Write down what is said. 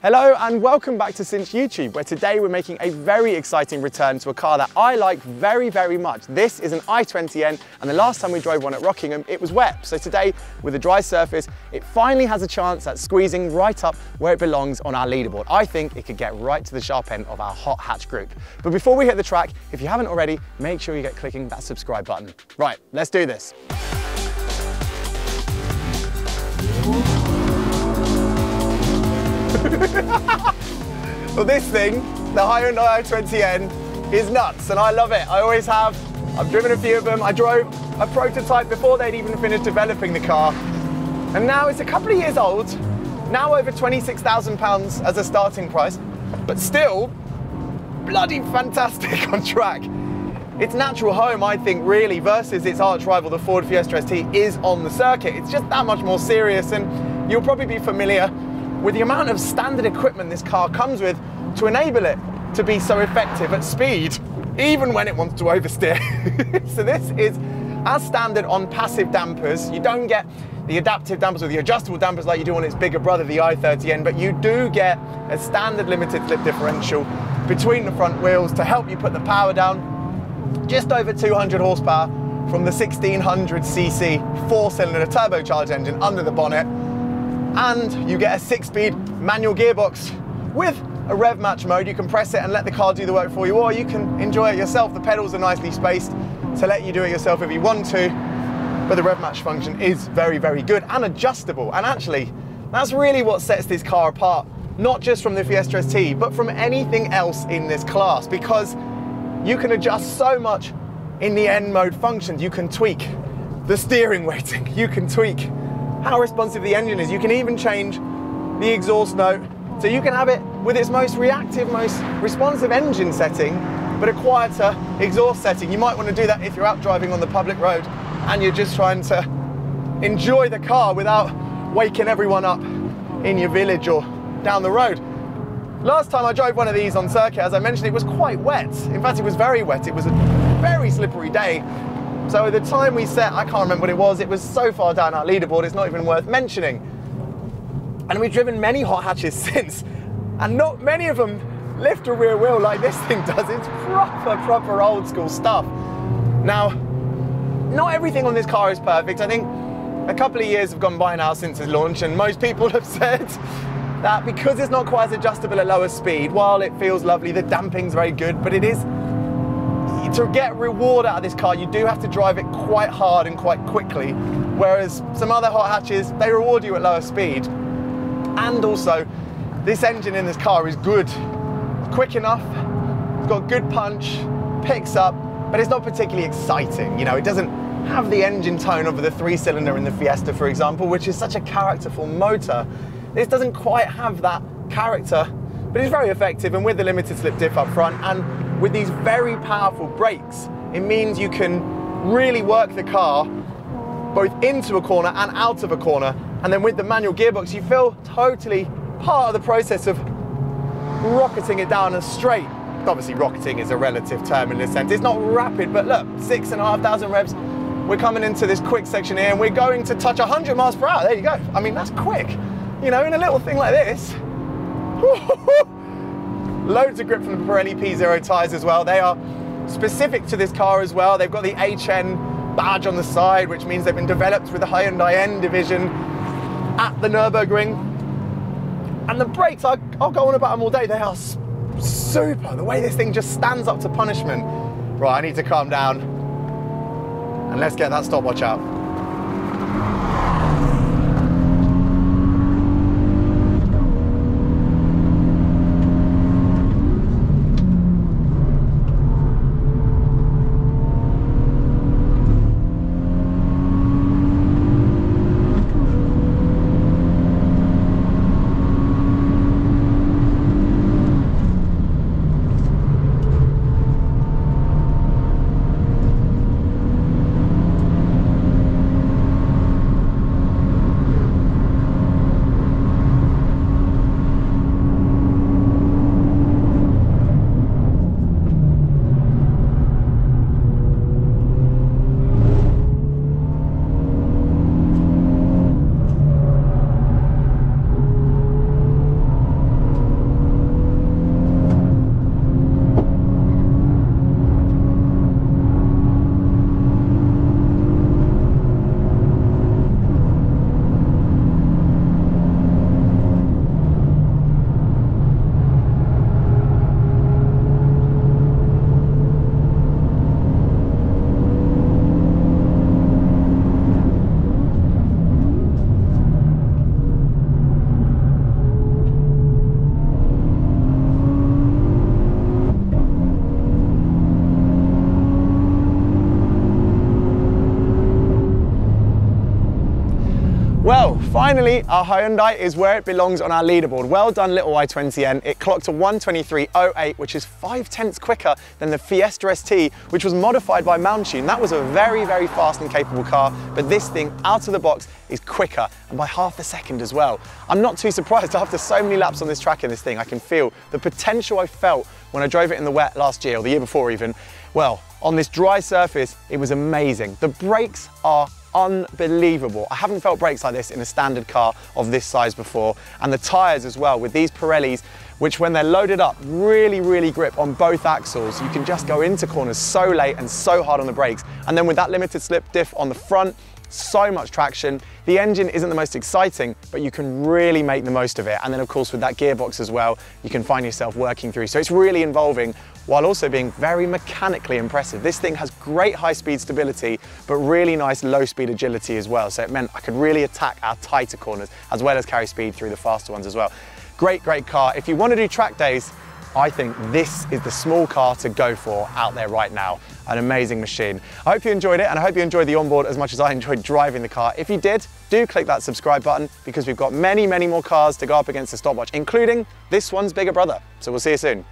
Hello and welcome back to Cinch YouTube, where today we're making a very exciting return to a car that I like very, very much. This is an i20N, and the last time we drove one at Rockingham, it was wet. So today, with a dry surface, it finally has a chance at squeezing right up where it belongs on our leaderboard. I think it could get right to the sharp end of our hot hatch group. But before we hit the track, if you haven't already, make sure you get clicking that subscribe button. Right, let's do this. Well, this thing, the Hyundai i20N, is nuts and I love it. I always have. I've driven a few of them. I drove a prototype before they'd even finished developing the car. And now it's a couple of years old, now over £26,000 as a starting price, but still bloody fantastic on track. Its natural home, I think, really, versus its arch rival, the Ford Fiesta ST, is on the circuit. It's just that much more serious, and you'll probably be familiar with the amount of standard equipment this car comes with to enable it to be so effective at speed, even when it wants to oversteer. So this is as standard on passive dampers. You don't get the adaptive dampers or the adjustable dampers like you do on its bigger brother, the i30N, but you do get a standard limited slip differential between the front wheels to help you put the power down. Just over 200 horsepower from the 1600cc four-cylinder turbocharged engine under the bonnet. And you get a 6-speed manual gearbox with a rev match mode. You can press it and let the car do the work for you, or you can enjoy it yourself. The pedals are nicely spaced to let you do it yourself if you want to, but the rev match function is very, very good and adjustable. And actually, that's really what sets this car apart, not just from the Fiesta ST, but from anything else in this class, because you can adjust so much in the N mode functions. You can tweak the steering weighting, you can tweak how responsive the engine is. You can even change the exhaust note, so you can have it with its most reactive, most responsive engine setting, but a quieter exhaust setting. You might want to do that if you're out driving on the public road and you're just trying to enjoy the car without waking everyone up in your village or down the road. Last time I drove one of these on circuit, as I mentioned, it was quite wet. In fact, it was very wet. It was a very slippery day. So at the time we set, I can't remember what it was so far down our leaderboard, it's not even worth mentioning. And we've driven many hot hatches since, and not many of them lift a rear wheel like this thing does. It's proper old school stuff. Now, not everything on this car is perfect. I think a couple of years have gone by now since its launch, and most people have said that because it's not quite as adjustable at lower speed, while it feels lovely, the damping's very good, but it is, to get reward out of this car, you do have to drive it quite hard and quite quickly, whereas some other hot hatches, they reward you at lower speed. And also, this engine in this car is good, quick enough, it's got good punch, picks up, but it's not particularly exciting. You know, it doesn't have the engine tone of the 3-cylinder in the Fiesta, for example, which is such a characterful motor. This doesn't quite have that character, but it's very effective, and with the limited slip diff up front, and with these very powerful brakes, it means you can really work the car both into a corner and out of a corner. And then with the manual gearbox, you feel totally part of the process of rocketing it down a straight. Obviously, rocketing is a relative term in this sense. It's not rapid, but look, 6,500 revs. We're coming into this quick section here, and we're going to touch 100 miles per hour. There you go. I mean, that's quick. You know, in a little thing like this. Loads of grip from the Pirelli P0 tyres as well. They are specific to this car as well. They've got the HN badge on the side, which means they've been developed with the Hyundai N division at the Nürburgring. And the brakes, I'll go on about them all day. They are super. The way this thing just stands up to punishment. Right, I need to calm down. And let's get that stopwatch out. finally, our Hyundai is where it belongs on our leaderboard. Well done, little i20N. It clocked a 1:23.08, which is 5/10 quicker than the Fiesta ST, which was modified by Mountune. That was a very, very fast and capable car, but this thing, out of the box, is quicker, and by half a second as well. I'm not too surprised after so many laps on this track in this thing. I can feel the potential I felt when I drove it in the wet last year, or the year before even. Well, on this dry surface, it was amazing. The brakes are unbelievable. I haven't felt brakes like this in a standard car of this size before. And the tyres as well, with these Pirellis, which when they're loaded up, really, really grip on both axles. You can just go into corners so late and so hard on the brakes. And then with that limited slip diff on the front, so much traction. The engine isn't the most exciting, but you can really make the most of it. And then of course with that gearbox as well, you can find yourself working through. So it's really involving while also being very mechanically impressive. This thing has great high-speed stability, but really nice low-speed agility as well. So it meant I could really attack our tighter corners as well as carry speed through the faster ones as well. Great, great car. If you want to do track days, I think this is the small car to go for out there right now. An amazing machine. I hope you enjoyed it, and I hope you enjoyed the onboard as much as I enjoyed driving the car. If you did, do click that subscribe button, because we've got many, many more cars to go up against the stopwatch, including this one's bigger brother. So we'll see you soon.